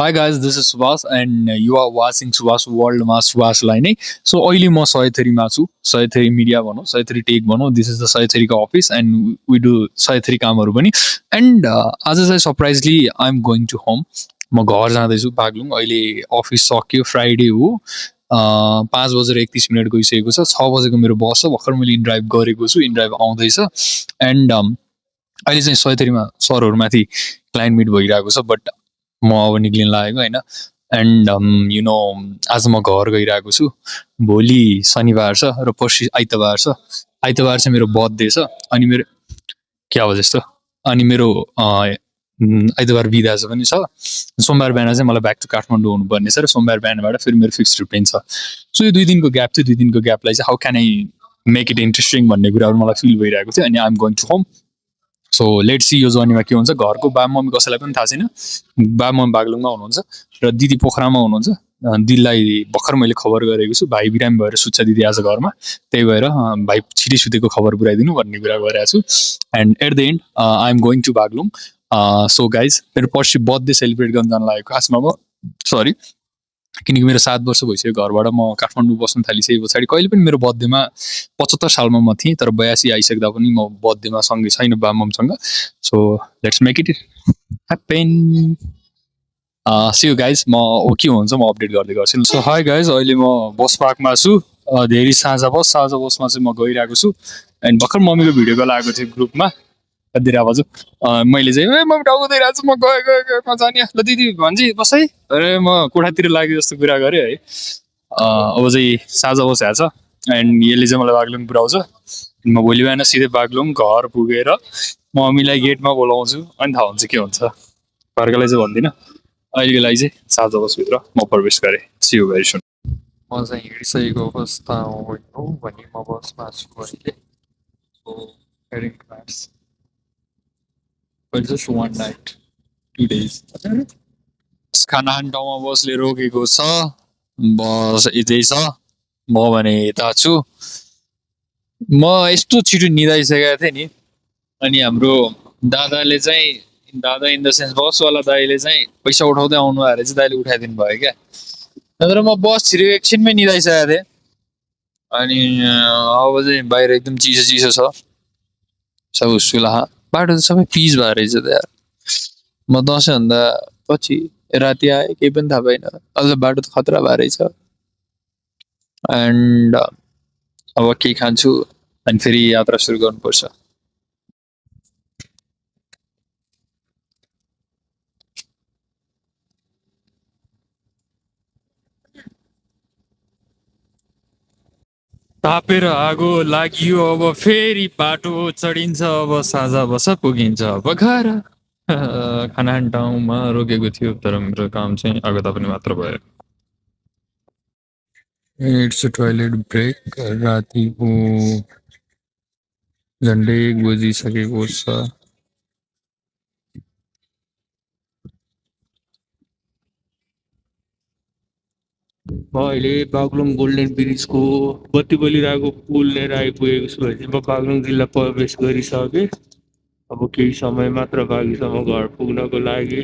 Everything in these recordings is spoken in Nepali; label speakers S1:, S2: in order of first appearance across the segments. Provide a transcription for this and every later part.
S1: Hi guys, this is Subhas and you are watching Subhas World मा सुभाषलाई नै सो अहिले म सयथरीमा छु सयथरी मिडिया भनौँ सयथरी टेक भनौँ दिस इज द सयथरीको अफिस एन्ड वी डु सयथरी कामहरू पनि एन्ड आज चाहिँ surprisingly I am going to home म घर जाँदैछु बागलुङ अहिले अफिस सक्यो फ्राइडे हो 5:31 गइसकेको छ बजेको मेरो बस छ भर्खर मैले इनड्राइभ गरेको छु इनड्राइभ आउँदैछ एन्ड अहिले चाहिँ सयथरीमा सरहरूमाथि क्लाइन्ट मिट भइरहेको छ बट म अब निक्लिन लागेको होइन एन्ड आज म घर गइरहेको छु भोलि शनिबार छ र पर्सि आइतबार छ आइतबार चाहिँ मेरो बर्थडे छ अनि मेरो क्या हो त्यस्तो अनि मेरो आइतबार बिदा छ पनि छ सोमबार बिहान चाहिँ मलाई ब्याक टु काठमाडौँ हुनुपर्ने छ र सोमबार बिहानबाट फेरि मेरो फिक्स रुटिन छ सो यो 2 दिनको ग्याप थियो 2 दिनको ग्यापलाई चाहिँ how can I make it interesting भन्ने कुराहरू मलाई फिल भइरहेको थियो अनि I am going to home so let's see यो जर्नीमा के हुन्छ घरको बा मम्मी कसैलाई पनि थाहा छैन बा मम्मी बागलुङमा हुनुहुन्छ र दिदी पोखरामा हुनुहुन्छ दिदीलाई भर्खर मैले खबर गरेको छु भाइ बिरामी भएर सुत्छ दिदी आज घरमा त्यही भएर भाइ छिटै सुतेको खबर पुऱ्याइदिनु भन्ने कुरा गरेको छु and at the end I am going to Baglung so guys मेरो पर्सि बर्थडे सेलिब्रेट गर्न जान लागेको खासमा म सरी किनकि मेरो 7 वर्ष भइसक्यो घरबाट म काठमाडौँ बस्न थालिसके पछाडि कहिले पनि मेरो बर्थडेमा 75 सालमा म थिएँ तर 82 आइसक्दा पनि म बर्थडेमा सँगै छैन बाममसँग so let's make it happen see you guys म के हुन्छ म अपडेट गर्दै गर्छु सो हाई गाइज अहिले म बस पार्कमा छु धेरै साँझ बसमा चाहिँ म गइरहेको छु एन्ड भर्खर मम्मीको भिडियो कल आएको थियो ग्रुपमा कति आवाज मैले चाहिँ मम्मी टाउको दिइरहेको छु म गएँ जाने ल दिदी भन्छ बस है अरे म कोठातिर लाग्यो जस्तो कुरा गरेँ है अब चाहिँ साँझ बसिरहेको छ एन्ड यसले चाहिँ मलाई बागलुङ पुऱ्याउँछ म भोलि बिहान सिधै बागलुङ घर पुगेर मम्मीलाई गेटमा बोलाउँछु अनि थाहा हुन्छ के हुन्छ घरकोलाई चाहिँ भन्दिनँ अहिलेको लागि चाहिँ साँझ बसभित्र म प्रवेश गरेँ सी यु भेरी सुन म चाहिँ हिँडिसकेको अवस्था हो भने म बसमा छु अहिले heading class but just one night, 2 days. खाना खाने ठाउँमा बसले रोकेको छ बस यतै छ म भने यता छु म यस्तो छिटो निदाइसकेको थिएँ नि अनि हाम्रो दादाले चाहिँ दादा इन द सेन्स बसवाला दाइले चाहिँ पैसा उठाउँदै आउनु भएर चाहिँ दाइले उठाइदिनु भयो क्या तर म बस छिरेको एकछिनमै निदाइसकेको थिएँ अनि अब चाहिँ बाहिर एकदम चिसो चिसो छ सब सुलाहा बाटो त सबै पिच भएर रहेछ त यार म दसैँभन्दा पछि राति आएँ केही पनि थाहा पाइनँ अझ बाटो त खतरा भएर रहेछ एन्ड अब केही खान्छु अनि फेरि यात्रा सुरु गर्नुपर्छ तापेर आगो लाग्यो अब फेरि बाटो चढिन्छ अब साँझ बस पुगिन्छ अब घर खाना खाने ठाउँमा रोकेको थियो तर मेरो काम चाहिँ आगो ताप्ने मात्र भयो इट्स टोइलेट ब्रेक रातिको झन्डै 1 बजिसकेको छ म अहिले बागलुङ गोल्डन ब्रिजको बत्ती बलिरहेको पुल लिएर आइपुगेको छु होइन म बागलुङ जिल्ला प्रवेश गरिसकेँ अब केही समय मात्र बाँकी छ म घर पुग्नको लागि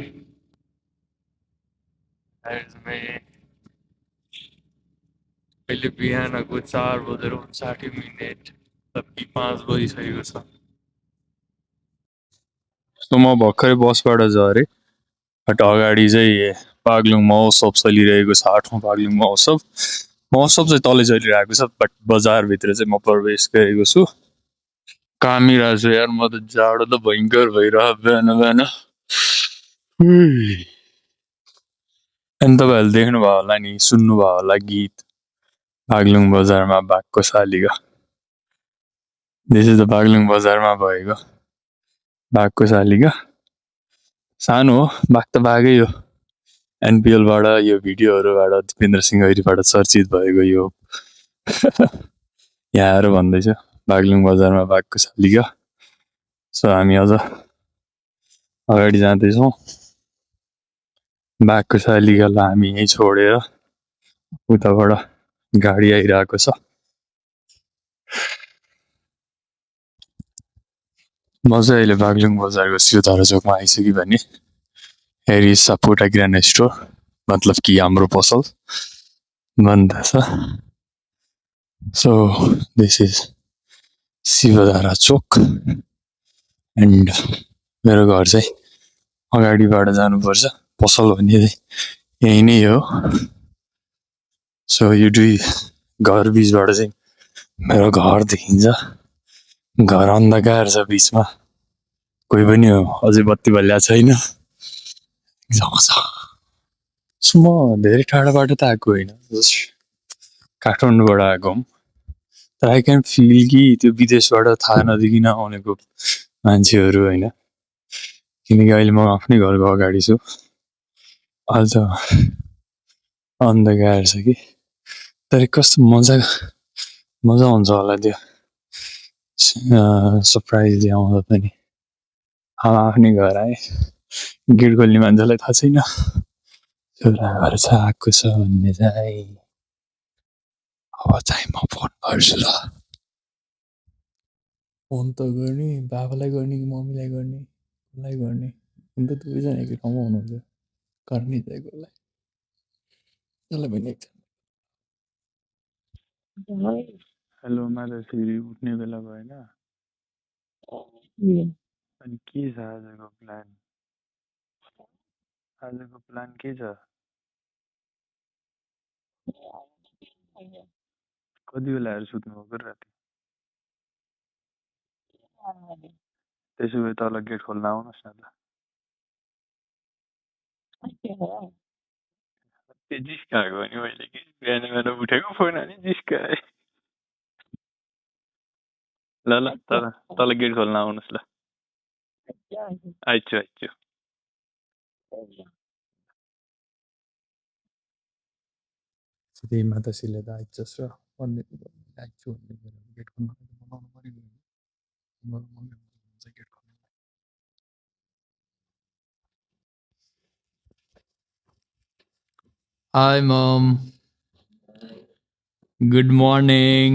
S1: अहिले बिहानको 4:59 तब्की 5 बजिसकेको छ सो म भर्खरै बसबाट झरेँ बट अगाडि चाहिँ बागलुङ महोत्सव चलिरहेको छ 8औं बागलुङ महोत्सव चाहिँ तलै चलिरहेको छ बट बजारभित्र चाहिँ म प्रवेश गरेको छु कामिरहेको छु यार म त जाडो त भयङ्कर भइरह बिहान बिहान अनि तपाईँहरूले देख्नुभयो होला नि सुन्नुभयो होला गीत बागलुङ बजारमा बाघको शालिका दिस इज द बागलुङ बजारमा भएको बाघको शालिका सानो हो बाघ त बाघै हो एनपिएलबाट यो भिडियोहरूबाट दिपेन्द्र सिंह ऐरीबाट चर्चित भएको यो यहाँहरू भन्दैछ बागलुङ बजारमा बाघको शालिका सो हामी अझ अगाडि जाँदैछौँ बाघको शालिकालाई हामी यहीँ छोडेर उताबाट गाडी आइरहेको छ म चाहिँ अहिले बागलुङ बजारको सियोधारा चोकमा आइसकेँ भने Here is Saputa Grand Store, मतलब कि हाम्रो पसल बन्द छ. So this is Shivdhara Chowk and मेरो घर चाहिँ अगाडिबाट जानुपर्छ. पसल भन्ने यही नै हो. So यो दुई घर बीचबाट चाहिँ मेरो घर देखिन्छ. घर अन्धकार छ बीचमा. कोही पनि हो अझै बत्ती बल्या छैन. म धेरै टाढाबाट त आएको होइन, जस्ट काठमाडौँबाट आएको हुँ. तर आई क्यान फिल कि त्यो विदेशबाट थाहा नदेखिन आउनेको मान्छेहरू होइन, किनकि अहिले म आफ्नै घरको अगाडि छु. अहिले त अन्धकार छ कि, तर कस्तो मजा हुन्छ होला त्यो सरप्राइज आउँदा पनि. आफ्नै घर आए, गेट खोल्ने मान्छेलाई थाहा छैन छोरा घर छ आएको छ भन्ने चाहिँ. अब चाहिँ म फोन गर्छु ल. फोन त गर्ने बाबालाई गर्ने कि मम्मीलाई गर्ने, कसलाई गर्ने? अन्त दुवैजना एकै ठाउँमा हुनुहुन्छ, गर्ने चाहिँ कसलाई? त्यसलाई पनि एकछिन. हेलोमा त फेरि उठ्ने बेला भएन. अनि के छ आजको प्लान? आजको प्लान के छ? कति बेला आएर सुत्नु भएको राति? त्यसो भए तल गेट खोल्न आउनुहोस् न त. त्यो जिस्काएको हो नि मैले कि बिहान बिहान उठेको फोन हाने जिस्काए. ल ल तल गेट खोल्न आउनुहोस् ल. आइछु. त्यही माताश्रीले त आइछस् र भन्ने आइछु भन्ने गेट खोल्न बनाउनु पऱ्यो. गेट खोल्नु. हाई मम, गुड मर्निङ.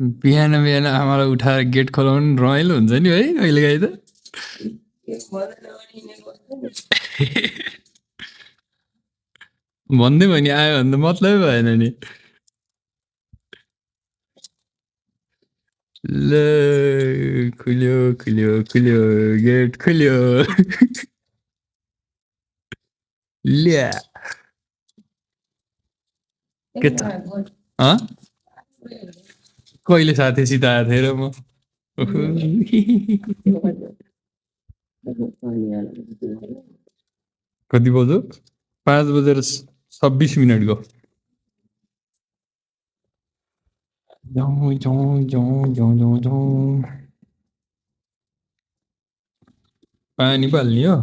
S1: बिहान बिहान आमालाई उठाएर गेट खोलाउनु रमाइलो हुन्छ नि है कहिलेकाहीँ त. भन्दै भने आयो भने त मतलबै भएन नि. ल खुल्यो गेट खुल्यो. ल्या के छ? कहिले साथीसित आएको थिएँ र म. कति बज्यो? 5:26 पानी पाल्ने हो.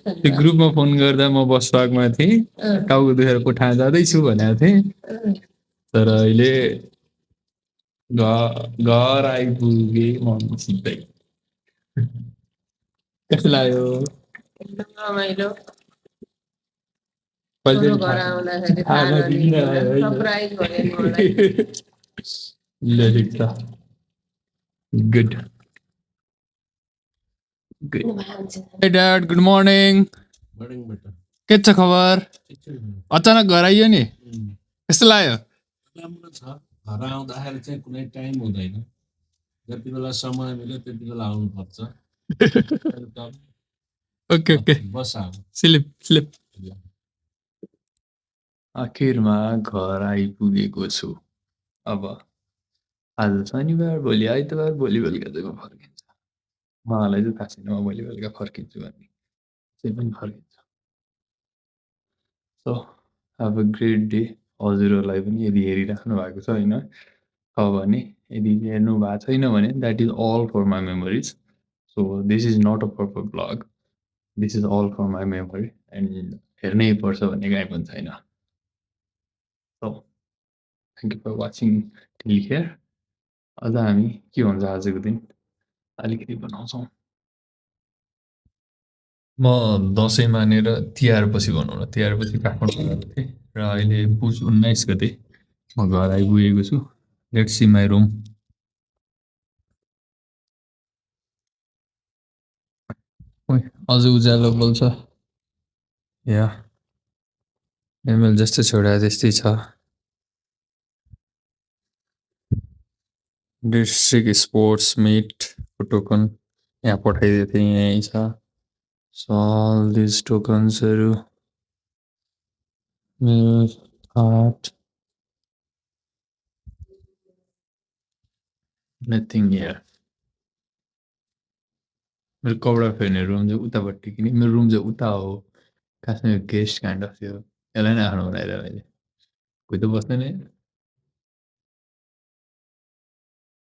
S1: त्यो ग्रुपमा फोन गर्दा म बस पार्कमा थिएँ, टाउको दुखेर कोठा जाँदैछु भनेको थिएँ. तर अहिले घर आइपुगे मम्मीसितै. कस्तो लाग्यो? एकदम रमाइलो. घर आउँदाखेरि सरप्राइज भयो नि मलाई. ल ठिक छ. Good. Hey Dad, good morning. के छ खबर? अचानक घर आइयो नि, कस्तो लाग्यो? राम्रो छ. घर आउँदाखेरि चाहिँ कुनै टाइम हुँदैन, जति बेला समय मिल्यो त्यति बेला आउनुपर्छ. ओके बस स्लिप. आखिरमा घर आइपुगेको छु. अब आज शनिबार, भोलि आइतबार, भोलि बेलुका चाहिँ म फर्किन्छु. मलाई चाहिँ थाहा छैन म भोलि बेलुका फर्किन्छु भन्ने, चाहिँ पनि फर्किन्छु. So have a great day. हजुरहरूलाई पनि यदि हेरिराख्नु भएको छ होइन छ भने, यदि हेर्नु भएको छैन भने that is all for my memories. So this is not a purple blog, this is all for my memory. And हेर्नै पर्छ भन्ने काहीँ पनि छैन. So thank you for watching till here. अझ हामी के हुन्छ आजको दिन अलिकति बनाउँछौँ. म दसैँ मानेर तिहारपछि भनौँ न, तिहारपछि काठमाडौँ गएको थिएँ र अहिले पुस 19 गते म घर आइपुगेको छु। Let's see my room. ओइ, अझ उज्यालो बोल्छ। या एमएल जस्तो छोरा जस्तै छ। डिस्ट्रिक्ट स्पोर्ट्स मिट टोकन यहाँ पठाइदिएको थिएँ, यहीँ छ। So all these tokensहरू मेरो कार्ड नथिङ हियर। मेरो कपडा फेर्ने रुम चाहिँ उतापट्टि, किन मेरो रुम चाहिँ उता हो। खासमा यो गेस्ट काइन्ड अफ थियो, यसलाई नै आफ्नो बनाइदियो मैले। कोही त बस्दैन यहाँ।